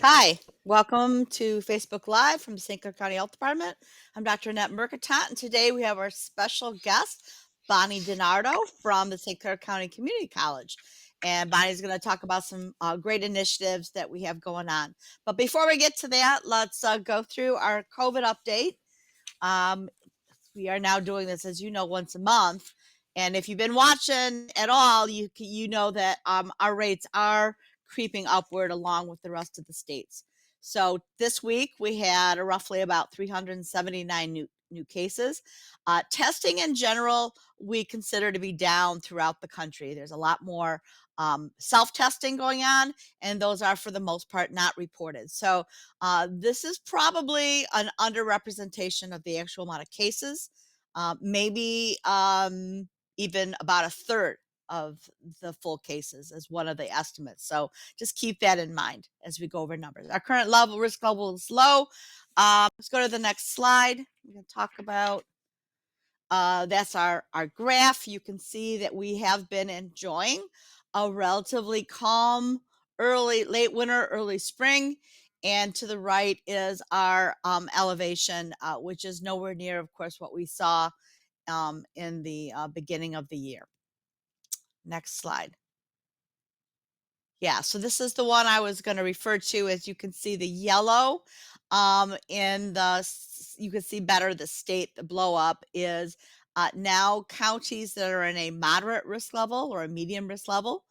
Hi, welcome to Facebook Live from the St. Clair County Health Department. I'm Dr. Annette Mercatante, and today we have our special guest, Bonnie DiNardo from the St. Clair County Community College. And Bonnie's going to talk about some great initiatives that we have going on. But before we get to that, let's go through our COVID update. We are now doing this, as you know, once a month. And if you've been watching at all, you know that our rates are creeping upward along with the rest of the states. So this week we had roughly about 379 new cases. Testing in general, we consider to be down throughout the country. There's a lot more self-testing going on, and those are for the most part not reported. So this is probably an underrepresentation of the actual amount of cases, maybe even about a third of the full cases is one of the estimates. So just keep that in mind as we go over numbers. Our current risk level is low. Let's go to the next slide. We're going to talk about that's our graph. You can see that we have been enjoying a relatively calm late winter, early spring. And to the right is our elevation, which is nowhere near, of course, what we saw in the beginning of the year. Next slide. Yeah, so this is the one I was going to refer to. As you can see, the yellow you can see better the state, the blow up is now counties that are in a moderate risk level or a medium risk level.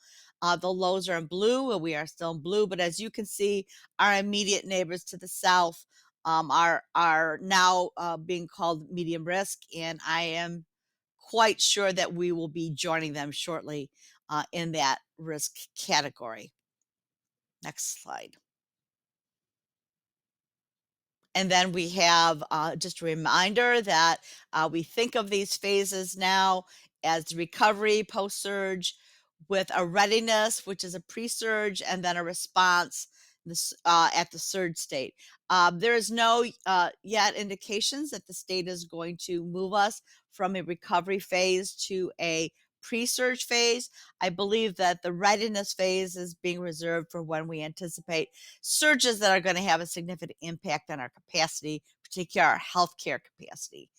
The lows are in blue, and we are still in blue. But as you can see, our immediate neighbors to the south are now being called medium risk, and I am quite sure that we will be joining them shortly in that risk category. Next slide. And then we have just a reminder that we think of these phases now as recovery, post-surge, with a readiness, which is a pre-surge, and then a response at the surge state. There is no yet indications that the state is going to move us from a recovery phase to a pre-surge phase. I believe that the readiness phase is being reserved for when we anticipate surges that are going to have a significant impact on our capacity, particularly our healthcare capacity.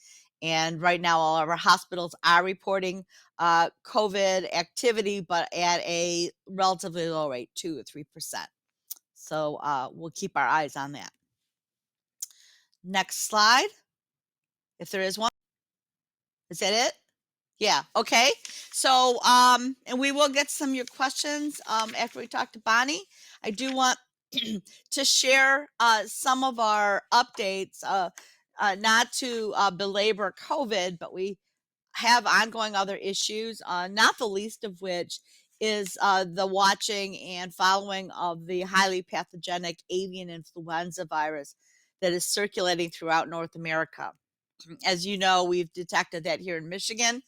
And right now, all of our hospitals are reporting COVID activity, but at a relatively low rate, 2 or 3%. So we'll keep our eyes on that. Next slide, if there is one. Is that it? Yeah. Okay. So, and we will get some of your questions after we talk to Bonnie. I do want to share some of our updates, not to belabor COVID, but we have ongoing other issues, not the least of which is the watching and following of the highly pathogenic avian influenza virus that is circulating throughout North America. As you know, we've detected that here in Michigan.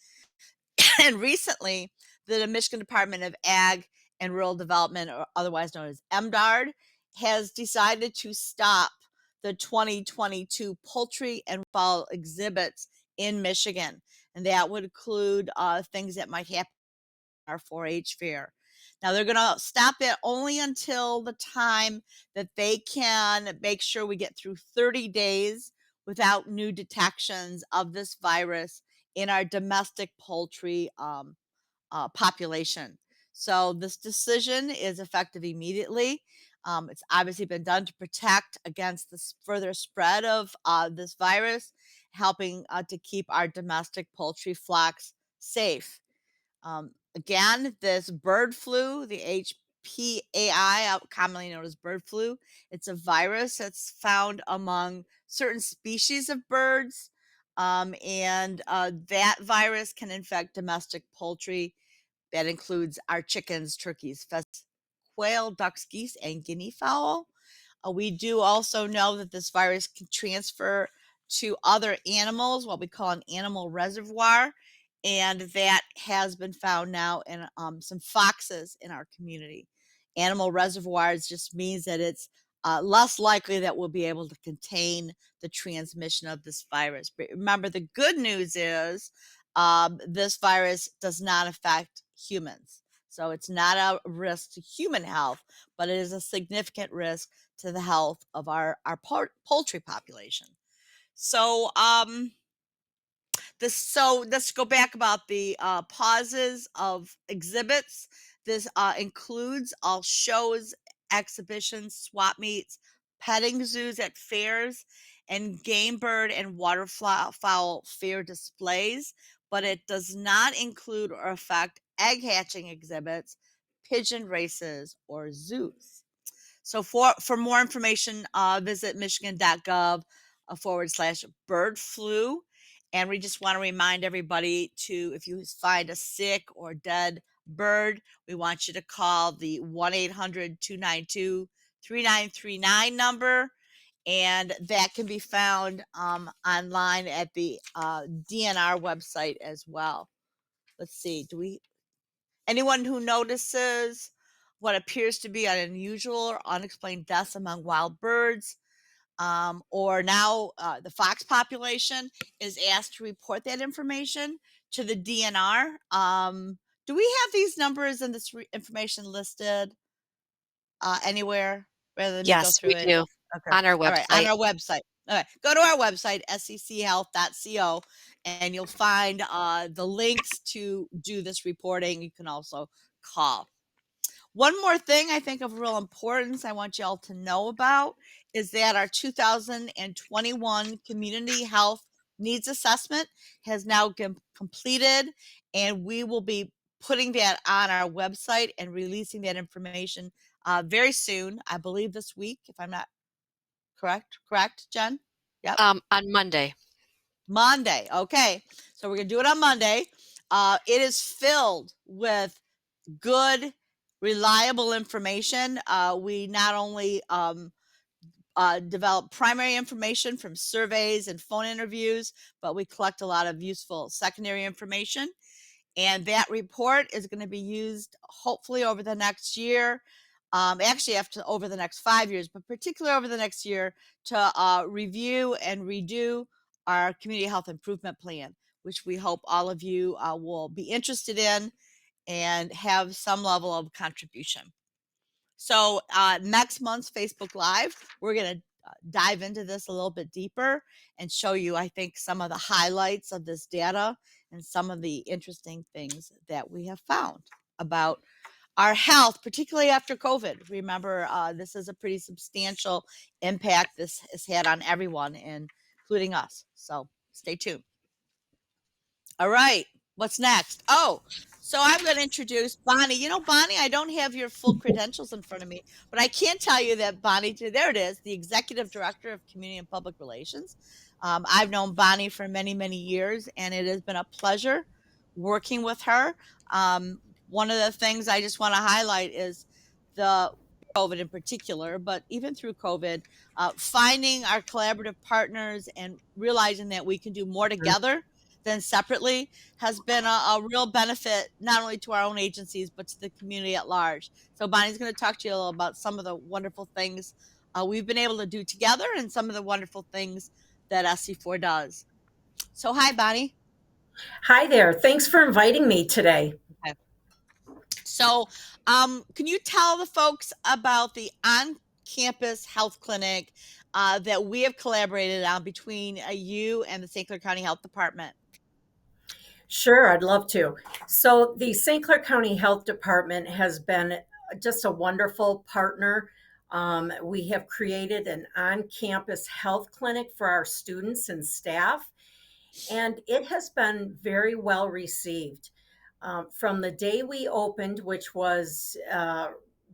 And recently, the Michigan Department of Ag and Rural Development, or otherwise known as MDARD, has decided to stop the 2022 poultry and fowl exhibits in Michigan. And that would include things that might happen at our 4-H fair. Now, they're going to stop it only until the time that they can make sure we get through 30 days without new detections of this virus in our domestic poultry population. So this decision is effective immediately. It's obviously been done to protect against the further spread of this virus, helping to keep our domestic poultry flocks safe. Again, this bird flu, the HPAI, commonly known as bird flu, it's a virus that's found among certain species of birds. And that virus can infect domestic poultry. That includes our chickens, turkeys, pheasants, quail, ducks, geese, and guinea fowl. We do also know that this virus can transfer to other animals, what we call an animal reservoir, and that has been found now in some foxes in our community. Animal reservoirs just means that it's less likely that we'll be able to contain the transmission of this virus. But remember, the good news is this virus does not affect humans. So it's not a risk to human health, but it is a significant risk to the health of our poultry population. So, so let's go back about the pauses of exhibits. This includes all shows, exhibitions, swap meets, petting zoos at fairs, and game bird and waterfowl fair displays, but it does not include or affect egg hatching exhibits, pigeon races, or zoos. So for more information, visit michigan.gov /bird flu. And we just want to remind everybody to, if you find a sick or dead bird, we want you to call the 1-800-292-3939 number. And that can be found online at the DNR website as well. Let's see, anyone who notices what appears to be an unusual or unexplained deaths among wild birds, or now the fox population, is asked to report that information to the DNR. Do we have these numbers and this information listed anywhere rather than me go Yes, we through it? do, Okay. on our All right. On website. our website. All right. Go to our website, scchealth.co, and you'll find the links to do this reporting. You can also call. One more thing I think of real importance I want y'all to know about is that our 2021 Community Health Needs Assessment has now been completed, and we will be putting that on our website and releasing that information very soon. I believe this week, if I'm not correct, Jen? Yep. On Monday. Monday. Okay. So we're going to do it on Monday. It is filled with good, reliable information. We not only develop primary information from surveys and phone interviews, but we collect a lot of useful secondary information. And that report is going to be used hopefully over the next year. Actually, over the next 5 years, but particularly over the next year, to review and redo our community health improvement plan, which we hope all of you will be interested in and have some level of contribution. So next month's Facebook Live, we're going to dive into this a little bit deeper and show you, I think, some of the highlights of this data and some of the interesting things that we have found about our health, particularly after COVID. Remember, this is a pretty substantial impact this has had on everyone, including us. So stay tuned. All right. What's next? Oh, so I'm going to introduce Bonnie. You know, Bonnie, I don't have your full credentials in front of me, but I can tell you that Bonnie, there it is, the Executive Director of Community and Public Relations. I've known Bonnie for many, many years, and it has been a pleasure working with her. One of the things I just want to highlight is the COVID in particular, but even through COVID, finding our collaborative partners and realizing that we can do more together than separately has been a real benefit, not only to our own agencies, but to the community at large. So Bonnie's going to talk to you a little about some of the wonderful things we've been able to do together and some of the wonderful things that SC4 does. So hi, Bonnie. Hi there. Thanks for inviting me today. Okay. So can you tell the folks about the on-campus health clinic that we have collaborated on between you and the St. Clair County Health Department? Sure, I'd love to. So, the St. Clair County Health Department has been just a wonderful partner. We have created an on campus health clinic for our students and staff, and it has been very well received. From the day we opened, which was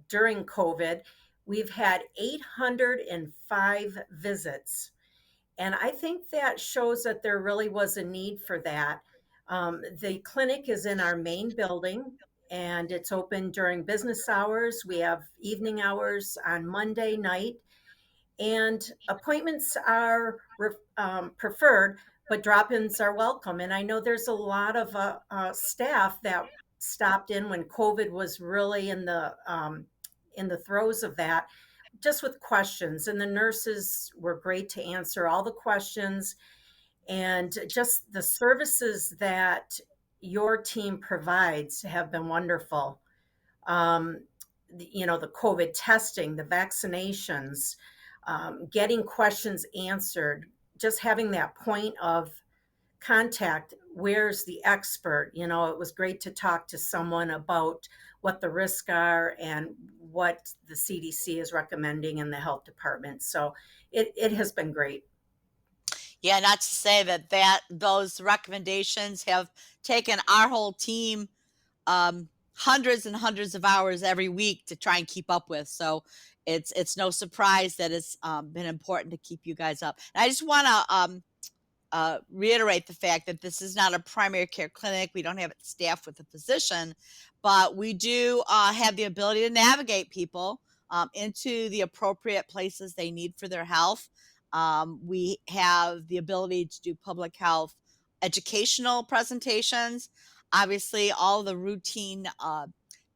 during COVID, we've had 805 visits. And I think that shows that there really was a need for that. The clinic is in our main building and it's open during business hours. We have evening hours on Monday night, and appointments are preferred, but drop ins are welcome. And I know there's a lot of staff that stopped in when COVID was really in the throes of that, just with questions, and the nurses were great to answer all the questions, and just the services that your team provides have been wonderful. um, the COVID testing, the vaccinations, getting questions answered, just having that point of contact. Where's the expert? It was great to talk to someone about what the risks are and what the CDC is recommending in the health department. So it has been great. Yeah, not to say that those recommendations have taken our whole team hundreds and hundreds of hours every week to try and keep up with. So it's no surprise that it's been important to keep you guys up. And I just want to reiterate the fact that this is not a primary care clinic. We don't have it staffed with a physician, but we do have the ability to navigate people into the appropriate places they need for their health. We have the ability to do public health educational presentations. Obviously, all the routine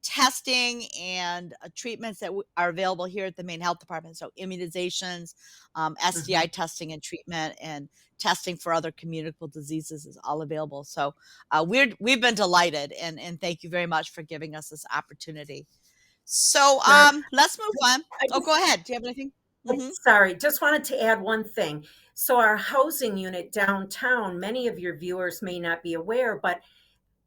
testing and treatments that are available here at the main health department. So immunizations, STI Mhm. testing and treatment, and testing for other communicable diseases is all available. So we've been delighted, and thank you very much for giving us this opportunity. So Sure. let's move on. I Oh, go just, ahead. Do you have anything? Hmm. sorry, just wanted to add one thing. So, our housing unit downtown, many of your viewers may not be aware, but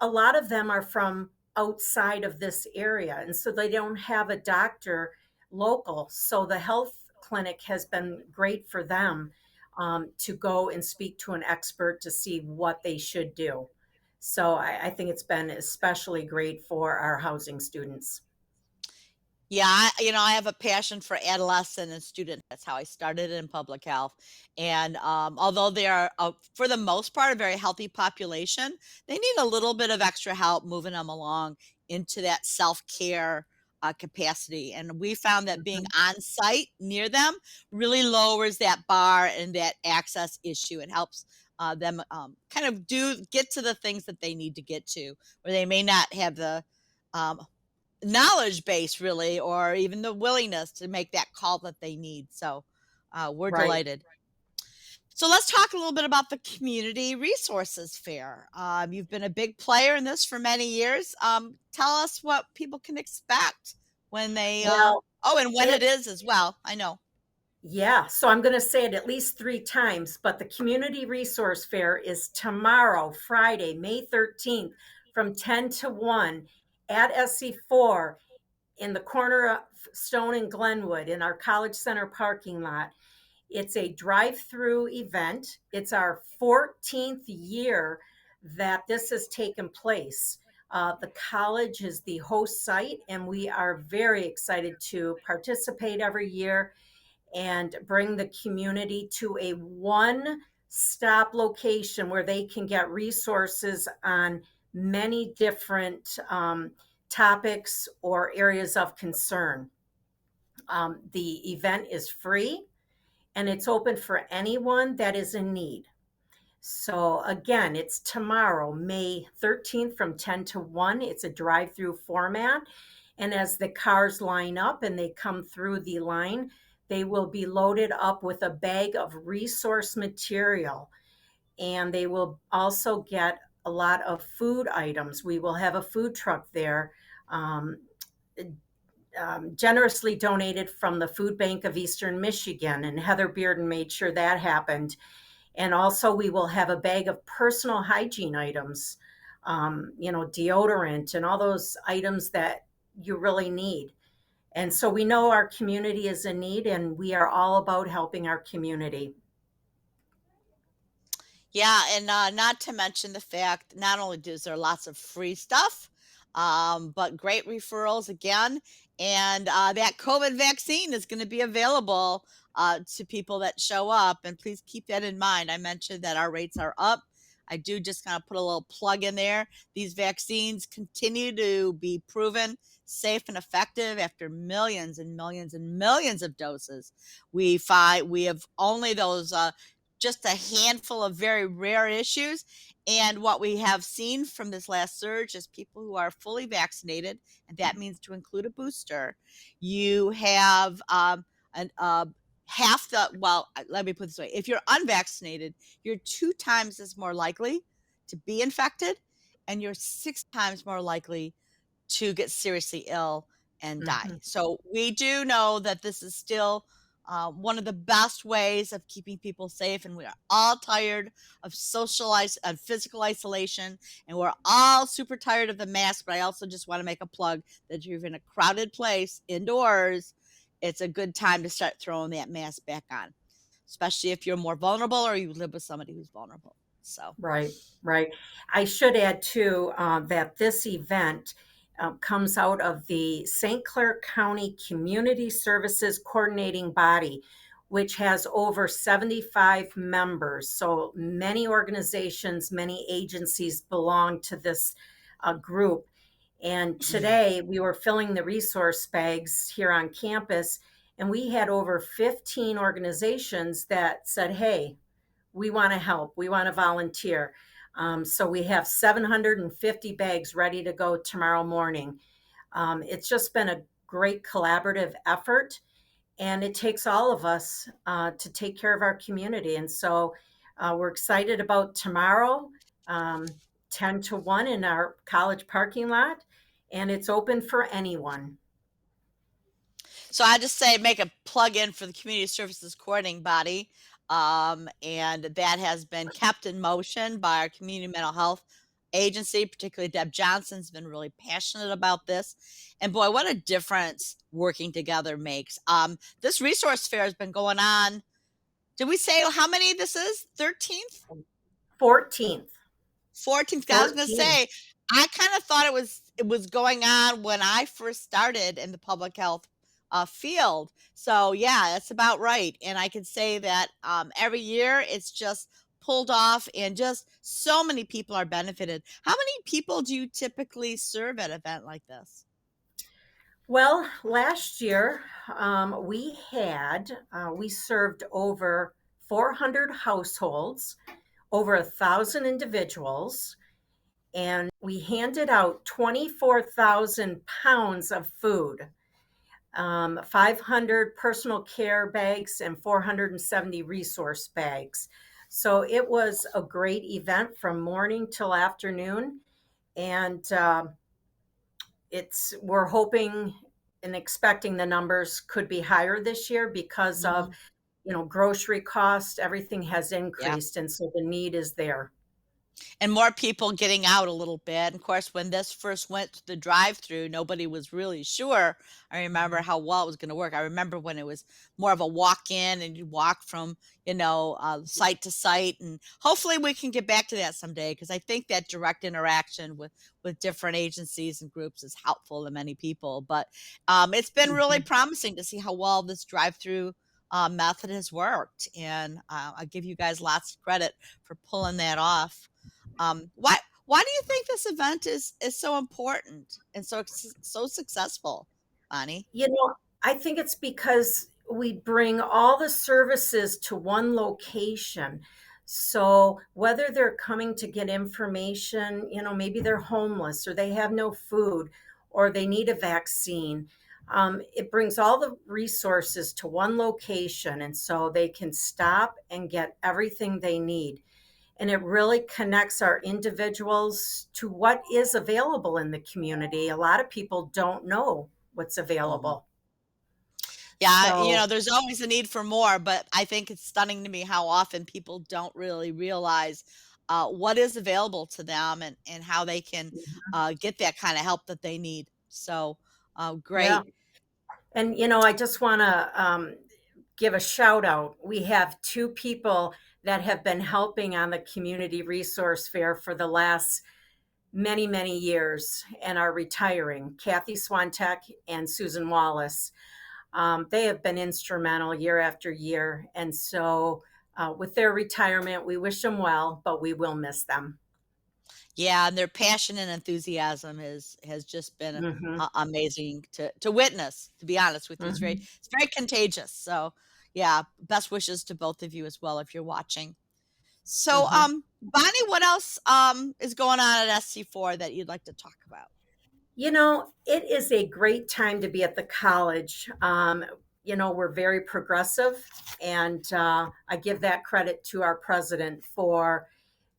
a lot of them are from outside of this area. And so they don't have a doctor local. So the health clinic has been great for them to go and speak to an expert to see what they should do. So I think it's been especially great for our housing students. Yeah, I have a passion for adolescent and student. That's how I started in public health. And although they are, for the most part, a very healthy population, they need a little bit of extra help moving them along into that self care capacity. And we found that being Mhm. on site near them really lowers that bar and that access issue. It helps them kind of get to the things that they need to get to, where they may not have the um, knowledge base really, or even the willingness to make that call that they need. So we're Right. delighted. So let's talk a little bit about the Community Resources Fair. You've been a big player in this for many years. Tell us what people can expect when they, Well, oh, and when it, it is as well. I know. yeah, so I'm going to say it at least 3 times, but the Community Resource Fair is tomorrow, Friday, May 13th, from 10 to 1 at SC4 in the corner of Stone and Glenwood in our College Center parking lot. It's a drive-through event. It's our 14th year that this has taken place. The college is the host site, and we are very excited to participate every year and bring the community to a one stop location where they can get resources on many different topics or areas of concern. The event is free and it's open for anyone that is in need. So again, it's tomorrow, May 13th from 10 to 1. It's a drive-through format. And as the cars line up and they come through the line, they will be loaded up with a bag of resource material. And they will also get a lot of food items. We will have a food truck there, um, generously donated from the Food Bank of Eastern Michigan. And Heather Bearden made sure that happened. And also, we will have a bag of personal hygiene items, deodorant and all those items that you really need. And so we know our community is in need, and we are all about helping our community. Yeah, and not to mention the fact, not only is there lots of free stuff, but great referrals again, and that COVID vaccine is going to be available to people that show up. And please keep that in mind. I mentioned that our rates are up. I do just kind of put a little plug in there. These vaccines continue to be proven safe and effective after millions and millions and millions of doses. We find we have only those just a handful of very rare issues. And what we have seen from this last surge is people who are fully vaccinated, and that means to include a booster. You have half the, well, let me put it this way, if you're unvaccinated, you're 2 times as more likely to be infected, and you're 6 times more likely to get seriously ill and die. Mhm. So we do know that this is still one of the best ways of keeping people safe, and we are all tired of of physical isolation, and we're all super tired of the mask. But I also just want to make a plug that if you're in a crowded place indoors, it's a good time to start throwing that mask back on, especially if you're more vulnerable or you live with somebody who's vulnerable. So, Right, right. I should add too that this event comes out of the St. Clair County Community Services Coordinating Body, which has over 75 members. So many organizations, many agencies belong to this group. And today we were filling the resource bags here on campus, and we had over 15 organizations that said, hey, we want to help. We want to volunteer. So we have 750 bags ready to go tomorrow morning. It's just been a great collaborative effort, and it takes all of us to take care of our community. And so we're excited about tomorrow, 10 to 1 in our college parking lot, and it's open for anyone. so I just say make a plug in for the community services coordinating body. And that has been kept in motion by our community mental health agency, particularly Deb Johnson's been really passionate about this. And boy, what a difference working together makes. This resource fair has been going on. Did we say how many this is? 13th? 14th. 14th. I was gonna 14. say, I kinda thought it was going on when I first started in the public health, field. So, yeah, that's about right, and I can say that, every year it's just pulled off and just so many people are benefited. How many people do you typically serve at an event like this? Well, last year we served over 400 households, over 1,000 individuals, and we handed out 24,000 pounds of food, 500 personal care bags, and 470 resource bags. So it was a great event from morning till afternoon, and we're hoping and expecting the numbers could be higher this year because of Mhm. grocery cost, everything has Yeah. increased, and so the need is there. And more people getting out a little bit. And of course, when this first went to the drive-through, nobody was really sure. I remember Mhm. how well it was going to work. I remember when it was more of a walk-in and you walk from, site to site. And hopefully, we can get back to that someday because I think that direct interaction with different agencies and groups is helpful to many people. But it's been really Mhm. promising to see how well this drive-through method has worked, and I give you guys lots of credit for pulling that off. Why do you think this event is so important and so successful, Bonnie? I think it's because we bring all the services to one location. So whether they're coming to get information, maybe they're homeless or they have no food or they need a vaccine, it brings all the resources to one location. And so they can stop and get everything they need. And it really connects our individuals to what is available in the community. A lot of people don't know what's Mhm. available. Yeah, So, there's always a need for more, but I think it's stunning to me how often people don't really realize what is available to them and how they can mhm, get that kind of help that they need. So, yeah. great. And, I just want to give a shout out. We have two people that have been helping on the community resource fair for the last many, many years and are retiring, Kathy Swantek and Susan Wallace. They have been instrumental year after year. And so, with their retirement, we wish them well, but we will miss them. Yeah, and their passion and enthusiasm has just been Hmm. amazing to witness. To be honest with you, Hmm. it's very contagious. So, yeah, best wishes to both of you as well if you're watching. So, Hmm. Bonnie, what else is going on at SC4 that you'd like to talk about? It is a great time to be at the college. We're very progressive, and I give that credit to our president for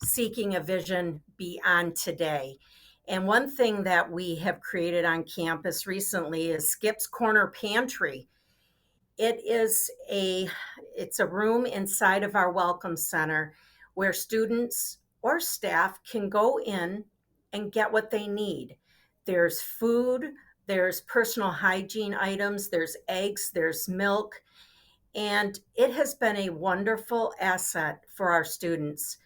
seeking a vision beyond today. And one thing that we have created on campus recently is Skip's Corner Pantry. It is it's a room inside of our welcome center where students or staff can go in and get what they need. There's food, there's personal hygiene items, there's eggs, there's milk, and it has been a wonderful asset for our students.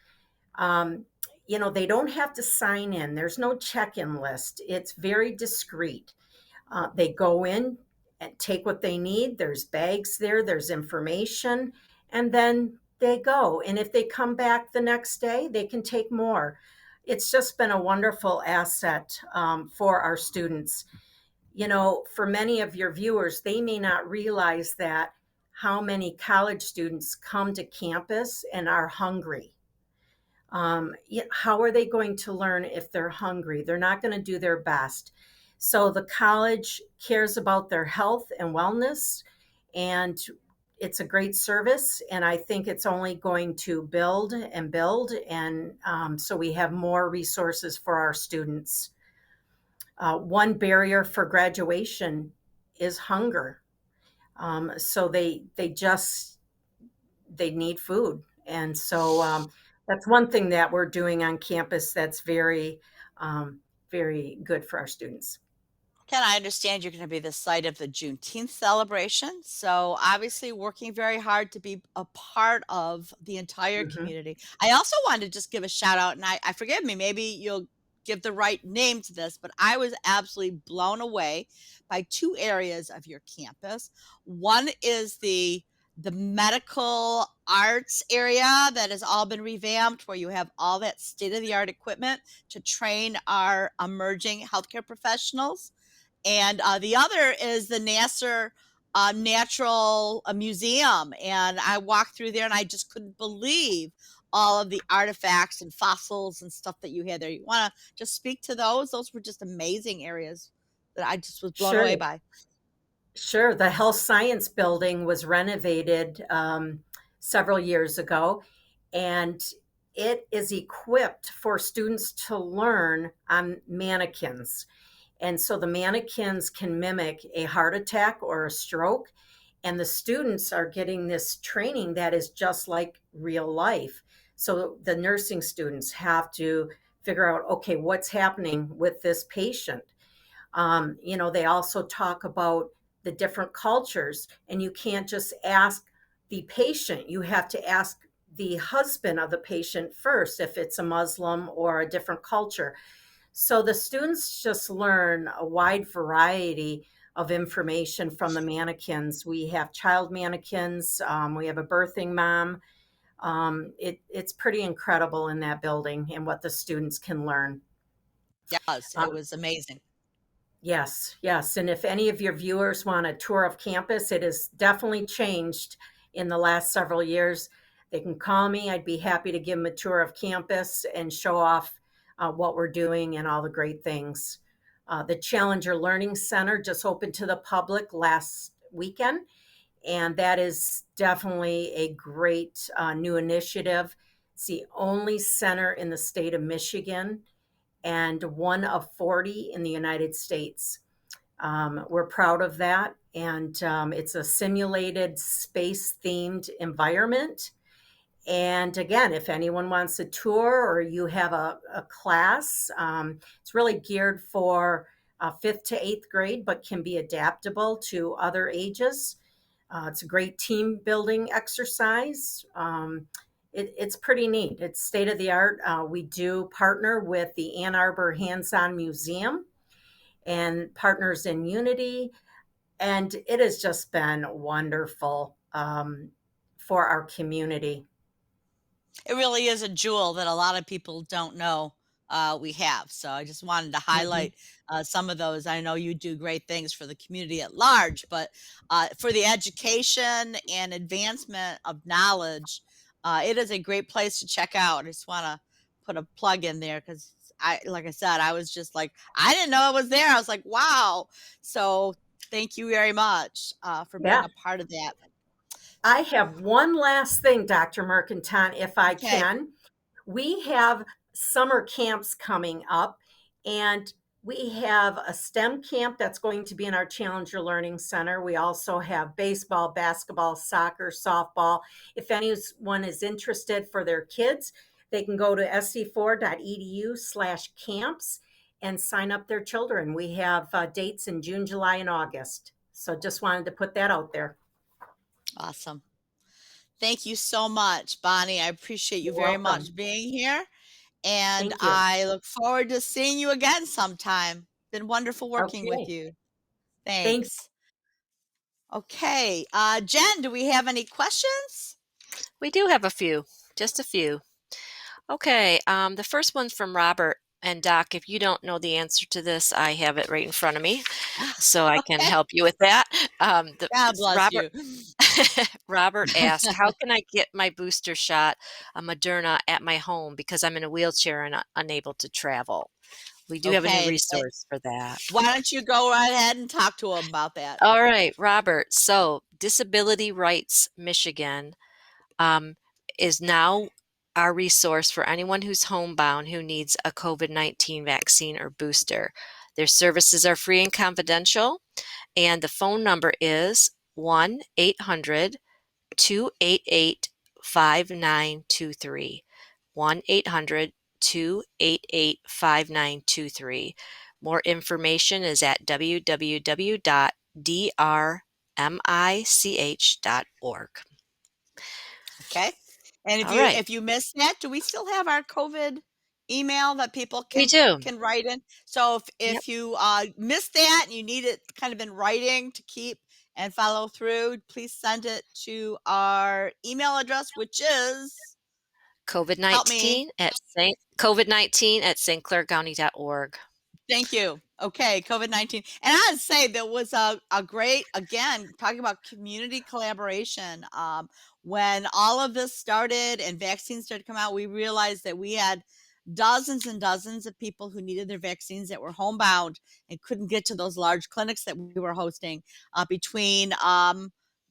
Um, they don't have to sign in. There's no check-in list. It's very discreet. They go in and take what they need. There's bags there, there's information, and then they go. And if they come back the next day, they can take more. It's just been a wonderful asset for our students. For many of your viewers, they may not realize that how many college students come to campus and are hungry. How are they going to learn if they're hungry? They're not going to do their best. So the college cares about their health and wellness, and it's a great service. And I think it's only going to build and build. And so we have more resources for our students. One barrier for graduation is hunger. So they need food. And so that's one thing that we're doing on campus that's very good for our students. Ken, I understand you're going to be the site of the Juneteenth celebration. So, obviously, working very hard to be a part of the entire Mhm. community. I also wanted to just give a shout out, and I forgive me, maybe you'll give the right name to this, but I was absolutely blown away by two areas of your campus. One is the medical arts area that has all been revamped, where you have all that state of the art equipment to train our emerging healthcare professionals. And the other is the Nasser Natural Museum. And I walked through there and I just couldn't believe all of the artifacts and fossils and stuff that you had there. You want to just speak to those? Those were just amazing areas that I just was blown Sure. away by. Sure. The health science building was renovated several years ago, and it is equipped for students to learn on mannequins. And so the mannequins can mimic a heart attack or a stroke. And the students are getting this training that is just like real life. So the nursing students have to figure out, okay, what's happening with this patient? They also talk about the different cultures, and you can't just ask the patient, you have to ask the husband of the patient first if it's a Muslim or a different culture. So the students just learn a wide variety of information from the mannequins. We have child mannequins, we have a birthing mom. It's pretty incredible in that building and what the students can learn. Yes, it Um, was amazing. yes, yes. And if any of your viewers want a tour of campus, it has definitely changed in the last several years. They can call me. I'd be happy to give them a tour of campus and show off what we're doing and all the great things. The Challenger Learning Center just opened to the public last weekend, and that is definitely a great new initiative. It's the only center in the state of Michigan and one of 40 in the United States. We're proud of that. And it's a simulated space themed environment. And again, if anyone wants a tour or you have a class, it's really geared for fifth to eighth grade, but can be adaptable to other ages. It's a great team building exercise. It's pretty neat. It's state of the art. We do partner with the Ann Arbor Hands On Museum and Partners in Unity, and it has just been wonderful for our community. It really is a jewel that a lot of people don't know we have. So I just wanted to Mhm. highlight some of those. I know you do great things for the community at large, but for the education and advancement of knowledge, it is a great place to check out. I just want to put a plug in there because like I said, I was just like, I didn't know it was there. I was like, wow. So thank you very much for being Yeah. a part of that. I have one last thing, Dr. Mercantante, if I Okay. can. We have summer camps coming up, And we have a STEM camp that's going to be in our Challenger Learning Center. We also have baseball, basketball, soccer, softball. If anyone is interested for their kids, they can go to sc4.edu/camps and sign up their children. We have dates in June, July, and August. So just wanted to put that out there. Awesome. Thank you so much, Bonnie. I appreciate you You're very welcome. much being here. And Thank you. I look forward to seeing you again sometime. Been wonderful working with Okay. you. Thank Thanks. Okay. Jen, do we have any questions? We do have a few, just a few. Okay, the first one's from Robert. And Doc, if you don't know the answer to this, I have it right in front of me, so I can Okay. help you with that. God bless Robert, you. Robert asked, "How can I get my booster shot, a Moderna, at my home because I'm in a wheelchair and unable to travel?" We do have a new Okay. resource for that. Why don't you go right ahead and talk to him about that? All right, Robert. So, Disability Rights Michigan um, is now our resource for anyone who's homebound who needs a COVID-19 vaccine or booster. Their services are free and confidential, and the phone number is 1-800-288-5923. 1-800-288-5923. More information is at www.drmich.org. Okay. And All right. if you missed that, do we still have our COVID email that people We do. can write in? So Yep. if you missed that and you need it kind of in writing to keep and follow through, please send it to our email address, which is help me. COVID-19 at stclaircounty.org. Thank you. Okay, COVID-19. And I would say there was a great, again, talking about community collaboration. When all of this started and vaccines started to come out, we realized that we had dozens and dozens of people who needed their vaccines that were homebound and couldn't get to those large clinics that we were hosting between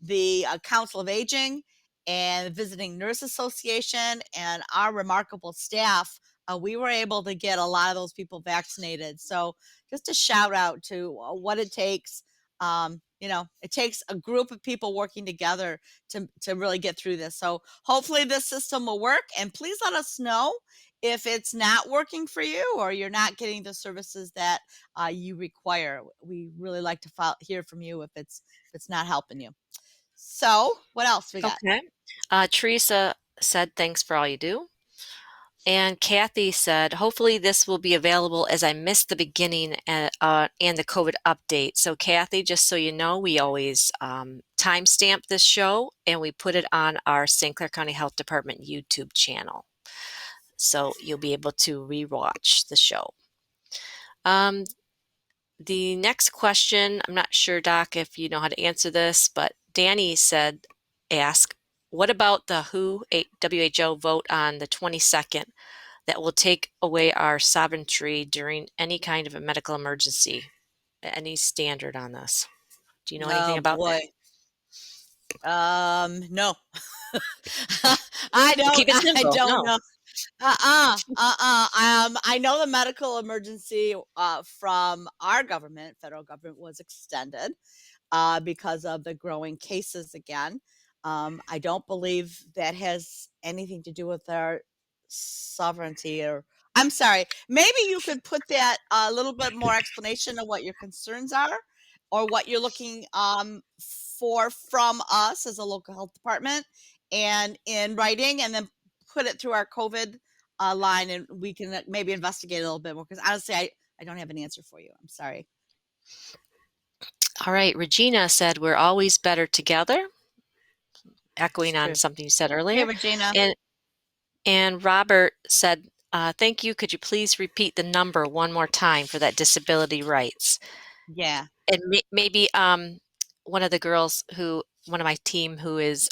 the Council of Aging and Visiting Nurse Association and our remarkable staff. We were able to get a lot of those people vaccinated. So just a shout out to what it takes. It takes a group of people working together to really get through this. So hopefully this system will work. And please let us know if it's not working for you or you're not getting the services that you require. We really like to hear from you if it's not helping you. So what else we got? Okay. Teresa said, "Thanks for all you do." And Kathy said, "Hopefully this will be available as I missed the beginning and the COVID update." So Kathy, just so you know, we always timestamp this show and we put it on our St. Clair County Health Department YouTube channel. So you'll be able to rewatch the show. The next question, I'm not sure, Doc, if you know how to answer this, but Danny ask, what about the WHO vote on the 22nd that will take away our sovereignty during any kind of a medical emergency? Any standard on this? Do you know anything Oh about that? boy. No. I Keep it simple. don't No. know. I know the medical emergency from our government, federal government, was extended because of the growing cases again. I don't believe that has anything to do with our sovereignty or I'm sorry, maybe you could put that a little bit more explanation of what your concerns are or what you're looking for from us as a local health department and in writing and then put it through our COVID line and we can maybe investigate a little bit more because honestly, I don't have an answer for you. I'm sorry. All right. Regina said, "We're always better together," echoing It's on true. something you said Hey, earlier. Regina. And Robert said, "Thank you. Could you please repeat the number one more time for that disability rights?" Yeah. And maybe one of the girls one of my team who is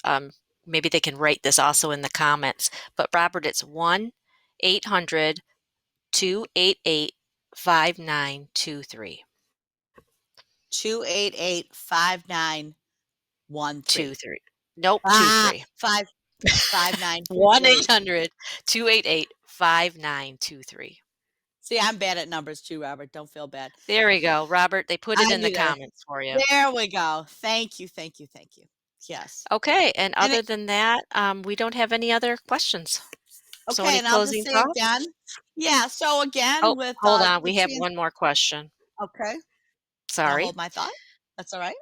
maybe they can write this also in the comments. But Robert, it's 1-800-288-5923. 288-5913. 23. Nope, Ah, 23. 5923. 1-800-288-5923. See, I'm bad at numbers too, Robert. Don't feel bad. There we go, Robert. They put I it in the knew that. comments for you. There we go. Thank you, thank you, thank you. Yes. Okay, and And other than that, we don't have any other questions. So okay, any and I'll just closing say thoughts? again. Yeah, so again Oh, with hold on. the We have trans one more question. okay, I'll Sorry. hold my thought. That's all right.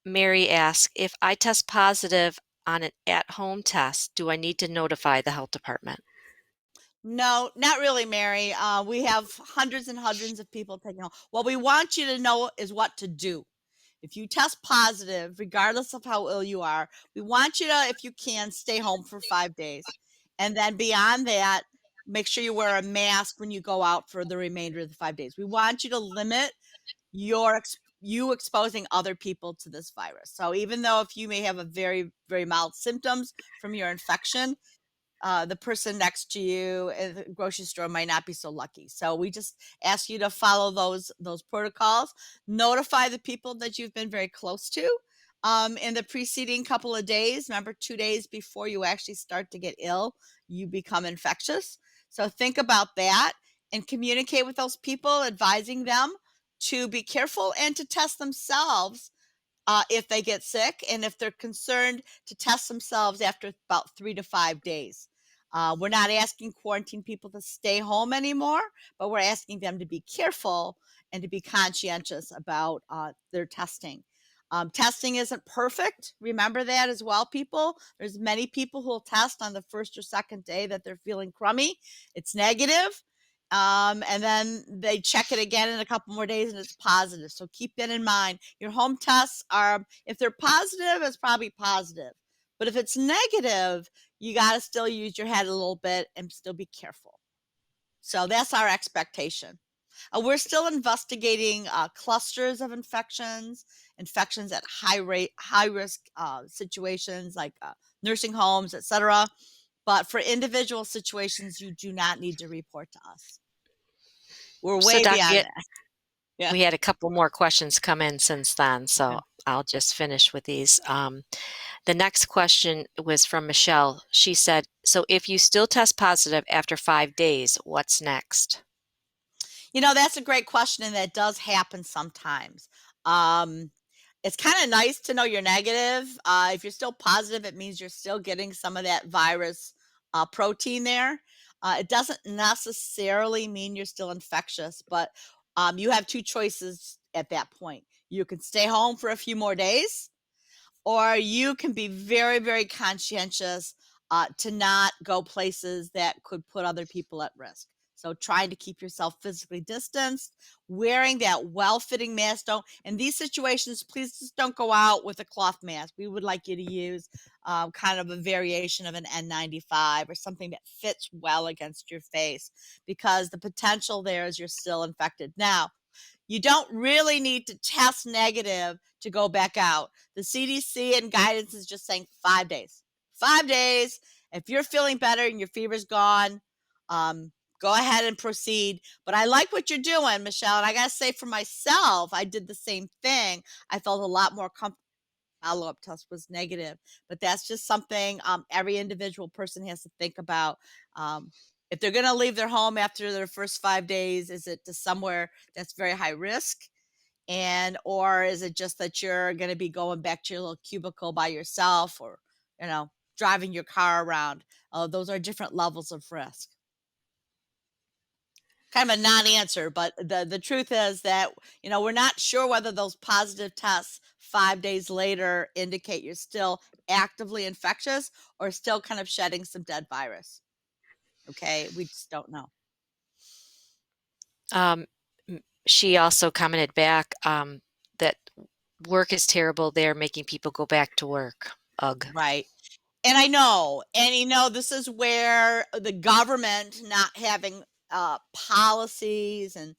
Mary asks, if I test positive on an at-home test, do I need to notify the health department? No, not really, Mary. We have hundreds and hundreds of people taking home. What we want you to know is what to do. If you test positive, regardless of how ill you are, we want you to, if you can, stay home for 5 days. And then beyond that, make sure you wear a mask when you go out for the remainder of the 5 days. We want you to limit you exposing other people to this virus. So even though if you may have a very, very mild symptoms from your infection, the person next to you at the grocery store might not be so lucky. So we just ask you to follow those protocols. Notify the people that you've been very close to in the preceding couple of days. Remember, 2 days before you actually start to get ill, you become infectious. So think about that and communicate with those people, advising them to be careful and to test themselves if they get sick, and if they're concerned, to test themselves after about 3 to 5 days. We're not asking quarantine people to stay home anymore, but we're asking them to be careful and to be conscientious about their testing. Testing isn't perfect. Remember that as well, people. There's many people who will test on the first or second day that they're feeling crummy. It's negative. And then they check it again in a couple more days and it's positive. So keep that in mind. Your home tests are, if they're positive, it's probably positive. But if it's negative, you got to still use your head a little bit and still be careful. So that's our expectation. We're still investigating clusters of infections at high risk situations like nursing homes, etc. But for individual situations, you do not need to report to us. We're So, way Doc, beyond that. Yeah. we had a couple more questions come in since then, so Okay. I'll just finish with these. The next question was from Michelle. She said, so if you still test positive after 5 days, what's next? That's a great question, and that does happen sometimes. It's kind of nice to know you're negative. If you're still positive, it means you're still getting some of that virus protein there. It doesn't necessarily mean you're still infectious, but you have two choices at that point. You can stay home for a few more days, or you can be very, very conscientious to not go places that could put other people at risk. So trying to keep yourself physically distanced, wearing that well-fitting mask. In these situations, please just don't go out with a cloth mask. We would like you to use kind of a variation of an N95 or something that fits well against your face, because the potential there is you're still infected. Now, you don't really need to test negative to go back out. The CDC and guidance is just saying 5 days. 5 days. If you're feeling better and your fever's gone, go ahead and proceed. But I like what you're doing, Michelle. And I got to say, for myself, I did the same thing. I felt a lot more comfortable. Follow-up test was negative, but that's just something every individual person has to think about. If they're going to leave their home after their first 5 days, is it to somewhere that's very high risk? Or is it just that you're going to be going back to your little cubicle by yourself, or, driving your car around? Those are different levels of risk. Kind of a non-answer, but the truth is that, we're not sure whether those positive tests 5 days later indicate you're still actively infectious or still kind of shedding some dead virus. Okay, we just don't know. She also commented back that work is terrible. They're making people go back to work. Ugh. Right. And I know, and this is where the government not having policies and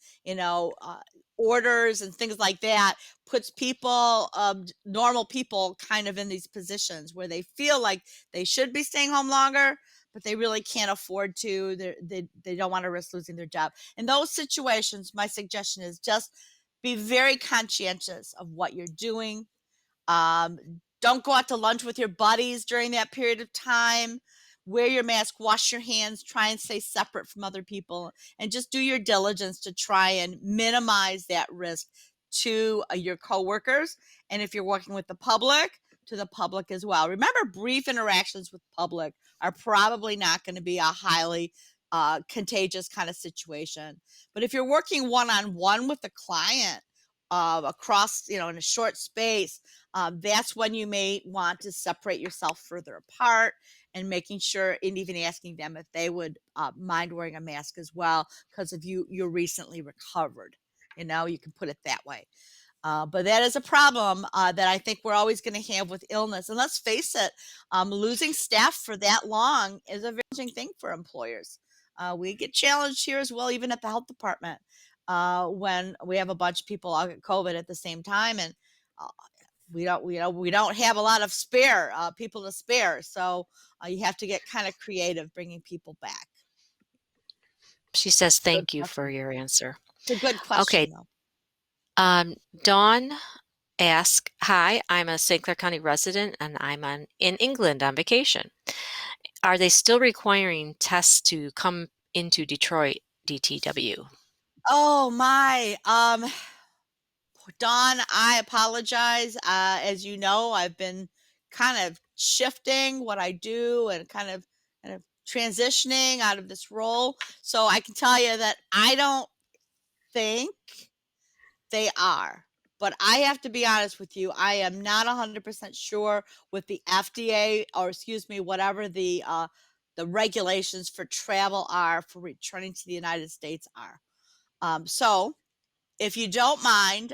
orders and things like that puts people, normal people, kind of in these positions where they feel like they should be staying home longer, but they really can't afford to. They don't want to risk losing their job. In those situations, my suggestion is just be very conscientious of what you're doing. Don't go out to lunch with your buddies during that period of time. wear your mask, wash your hands, try and stay separate from other people, and just do your diligence to try and minimize that risk to your coworkers. And if you're working with the public, to the public as well. Remember, brief interactions with public are probably not going to be a highly contagious kind of situation. But if you're working one-on-one with a client across, in a short space, that's when you may want to separate yourself further apart and making sure, and even asking them if they would mind wearing a mask as well, because if you're recently recovered, you can put it that way. But that is a problem that I think we're always going to have with illness. And let's face it, losing staff for that long is a very challenging thing for employers. We get challenged here as well, even at the health department, when we have a bunch of people all get COVID at the same time, and uh, we don't have a lot of spare people to spare. So you have to get kind of creative bringing people back. She says, Good thank you for question. your answer. It's a good question, Okay. though. Dawn asks, hi, I'm a St. Clair County resident and I'm in England on vacation. Are they still requiring tests to come into Detroit DTW? Oh my. Dawn, I apologize. As you know, I've been kind of shifting what I do and kind of transitioning out of this role. So I can tell you that I don't think they are. But I have to be honest with you. I am not 100% sure with the FDA, or excuse me, whatever the regulations for travel are for returning to the United States are. So if you don't mind,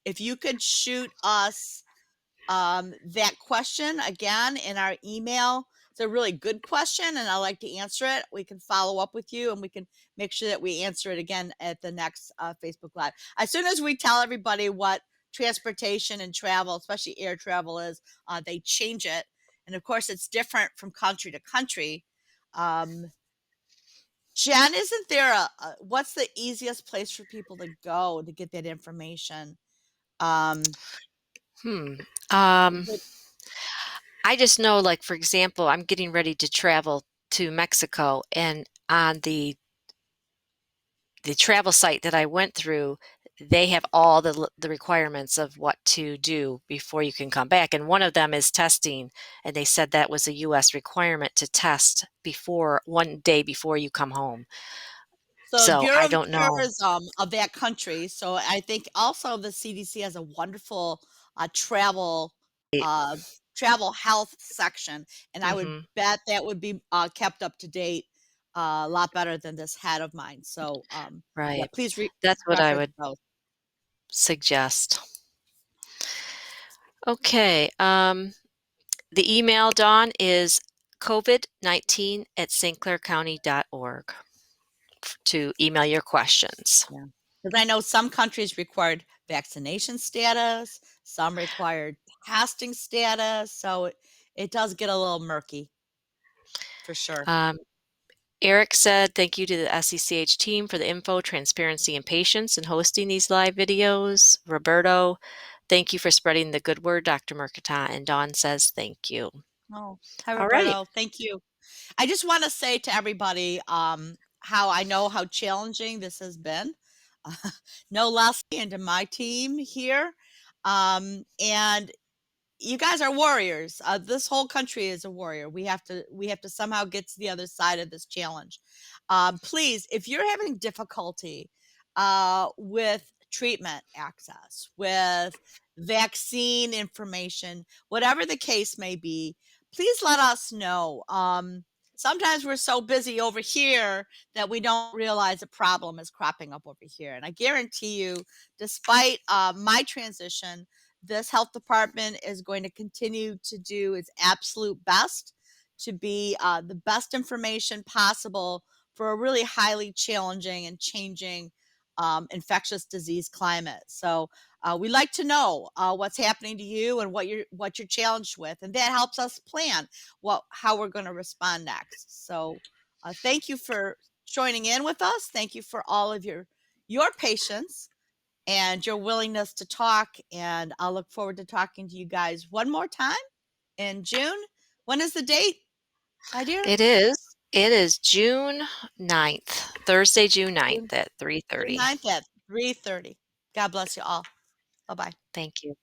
if you could shoot us that question again in our email. It's a really good question, and I like to answer it. We can follow up with you, and we can make sure that we answer it again at the next Facebook Live. As soon as we tell everybody what transportation and travel, especially air travel, is, they change it. And of course, it's different from country to country. Jen, isn't there what's the easiest place for people to go to get that information? I just know, like, for example, I'm getting ready to travel to Mexico, and on the travel site that I went through, they have all the requirements of what to do before you can come back. And one of them is testing. And they said that was a U.S. requirement to test one day before you come home. So So Bureau I of don't know. Tourism of that country. So I think also the CDC has a wonderful travel health section, and I would Mhm. bet that would be kept up to date a lot better than this head of mine. So yeah, Right. please That's what I reference would those. suggest. Okay. The email, Dawn, is COVID-19 at stclaircounty.org to email your questions. Yeah, because I know some countries required vaccination status, some required testing status, so it does get a little murky for sure. Eric said, thank you to the SCCH team for the info, transparency, and patience in hosting these live videos. Roberto, thank you for spreading the good word, Dr. Mercatante. And Dawn says, thank you. Oh, hi, All right. Roberto. Thank you. I just want to say to everybody how I know how challenging this has been. No less and to my team here. And you guys are warriors. This whole country is a warrior. We have to somehow get to the other side of this challenge. Please, if you're having difficulty with treatment access, with vaccine information, whatever the case may be, please let us know. Sometimes we're so busy over here that we don't realize a problem is cropping up over here. And I guarantee you, despite my transition, this health department is going to continue to do its absolute best to be the best information possible for a really highly challenging and changing infectious disease climate. So we like to know what's happening to you and what you're challenged with, and that helps us plan how we're going to respond next. So thank you for joining in with us. Thank you for all of your patience and your willingness to talk. And I'll look forward to talking to you guys one more time in June. When is the date? my dear? It is. It is June 9th, Thursday, June 9th June at June 3:30. 9th at 3:30. God bless you all. Bye-bye. Thank you.